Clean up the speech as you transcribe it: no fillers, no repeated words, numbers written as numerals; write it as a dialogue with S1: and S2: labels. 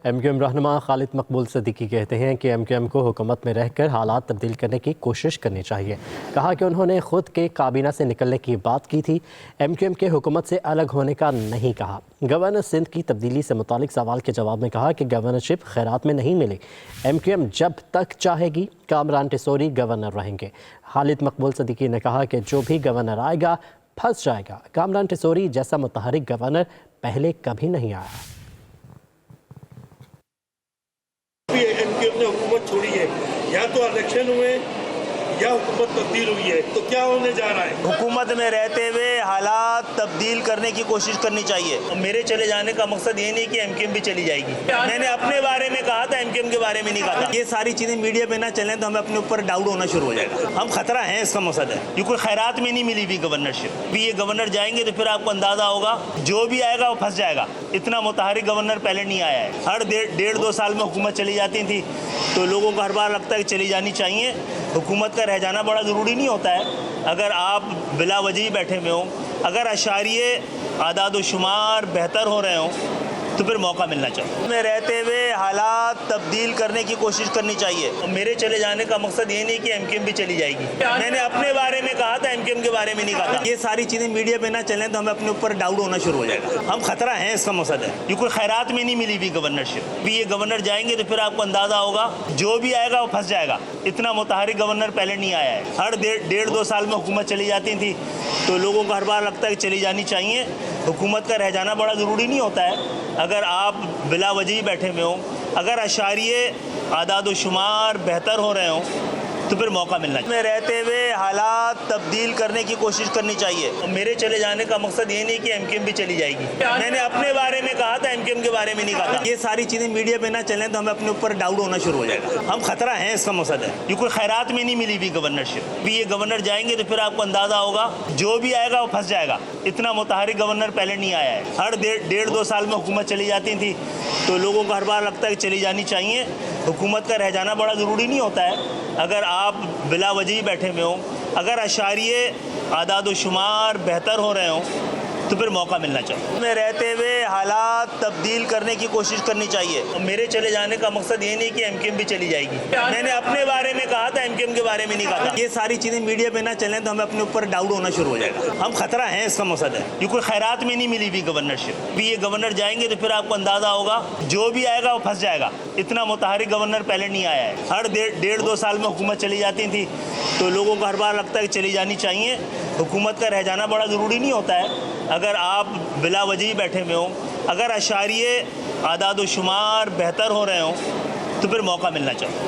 S1: MQM रहनुमा खालिद मकबूल सिद्दीकी कहते हैं कि एमक्यूएम को हुकूमत में रहकर हालात तब्दील करने की कोशिश करनी चाहिए। कहा कि उन्होंने खुद के काबीना से निकलने की बात की थी, एमक्यूएम के हुकूमत से अलग होने का नहीं कहा। गवर्नर सिंध की तब्दीली से मुतालिक सवाल के जवाब में कहा कि गवर्नरशिप खैरात में नहीं मिली, एमक्यूएम जब तक चाहेगी कामरान टिसोरी गवर्नर रहेंगे। खालिद मकबूल सिद्दीकी ने कहा कि जो भी गवर्नर आएगा फंस जाएगा। कामरान टिसोरी जैसा मुतहरिक गवर्नर पहले कभी नहीं आया।
S2: एमक्यूएम ने हुकूमत छोड़ी है, या तो इलेक्शन हुए या हुकूमत तब्दील हुई है, तो क्या होने जा रहा है?
S3: हुकूमत में रहते हुए हालात तब्दील करने की कोशिश करनी चाहिए। मेरे चले जाने का मकसद ये नहीं कि एमक्यूएम भी चली जाएगी। मैंने अपने बारे में कहा था, एमक्यूएम के बारे में नहीं कहा था। ये सारी चीजें मीडिया पे ना चलें तो हमें अपने ऊपर डाउट होना शुरू हो जाएगा। हम खतरा है, इसका मकसद है ये कोई खैरात में नहीं मिली हुई गवर्नरशिप। भी ये गवर्नर जाएंगे तो फिर आपको अंदाजा होगा जो भी आएगा वो फंस जाएगा। इतना मुतहरिक गवर्नर पहले नहीं आया है। हर डेढ़ दो साल में हुकूमत चली जाती थी तो लोगों को हर बार लगता है कि चली जानी चाहिए। हुकूमत का रह जाना बड़ा ज़रूरी नहीं होता है। अगर आप बिला वजह ही बैठे हुए हों, अगर अशारिये आदाद शुमार बेहतर हो रहे हों तो फिर मौका मिलना चाहिए। में रहते हुए हालात तब्दील करने की कोशिश करनी चाहिए। मेरे चले जाने का मकसद ये नहीं कि एमक्यूएम भी चली जाएगी। मैंने अपने बारे में कहा था, एमक्यूएम के बारे में नहीं कहा था। ये सारी चीज़ें मीडिया पे ना चलें तो हमें अपने ऊपर डाउट होना शुरू हो जाएगा। हम खतरा है, इसका मकसद है ये कोई खैरात में नहीं मिली हुई गवर्नरशिप। भी ये गवर्नर जाएंगे तो फिर आपको अंदाजा होगा जो भी आएगा वो फंस जाएगा। इतना मुतहरिक गवर्नर पहले नहीं आया है। हर डेढ़ दो साल में हुकूमत चली जाती थी तो लोगों को हर बार लगता है कि चली जानी चाहिए। हुकूमत का रह जाना बड़ा ज़रूरी नहीं होता है। अगर आप बिला वजह ही बैठे हुए हों, अगर अशारिये आदाद शुमार बेहतर हो रहे हों तो फिर मौका मिलना चाहिए। में रहते हुए हालात तब्दील करने की कोशिश करनी चाहिए। मेरे चले जाने का मकसद ये नहीं कि एमक्यूएम भी चली जाएगी। मैंने अपने बारे में कहा था, एमक्यूएम के बारे में नहीं कहा था। ये सारी चीज़ें मीडिया पे ना चलें तो हमें अपने ऊपर डाउट होना शुरू हो जाएगा। हम खतरा है, इसका मकसद है ये कोई खैरात में नहीं मिली हुई गवर्नरशिप। भी ये गवर्नर जाएंगे तो फिर आपको अंदाजा होगा जो भी आएगा वो फंस जाएगा। इतना मुतहरिक गवर्नर पहले नहीं आया है। हर डेढ़ दो साल में हुकूमत चली जाती थी तो लोगों को हर बार लगता है कि चली जानी चाहिए। हुकूमत का रह जाना बड़ा ज़रूरी नहीं होता है। अगर आप बिला वजह ही बैठे हुए हों, अगर अशारिये आदाद शुमार बेहतर हो रहे हों तो फिर मौका मिलना चाहिए। में रहते हुए हालात तब्दील करने की कोशिश करनी चाहिए। मेरे चले जाने का मकसद ये नहीं कि एमक्यूएम भी चली जाएगी। मैंने अपने बारे में कहा था, एमक्यूएम के बारे में नहीं कहा था। ये सारी चीज़ें मीडिया पे ना चलें तो हमें अपने ऊपर डाउट होना शुरू हो जाएगा। हम खतरा है, इसका मकसद है ये कोई खैरात में नहीं मिली हुई गवर्नरशिप। भी ये गवर्नर जाएंगे तो फिर आपको अंदाजा होगा जो भी आएगा वो फंस जाएगा। इतना मुतहरिक गवर्नर पहले नहीं आया है। हर डेढ़ दो साल में हुकूमत चली जाती थी तो लोगों को हर बार लगता है कि चली जानी चाहिए। हुकूमत का रह जाना बड़ा ज़रूरी नहीं होता है। अगर आप बिला वजह ही बैठे हुए हों, अगर अशारिये आदाद शुमार बेहतर हो रहे हों तो फिर मौका मिलना चाहिए।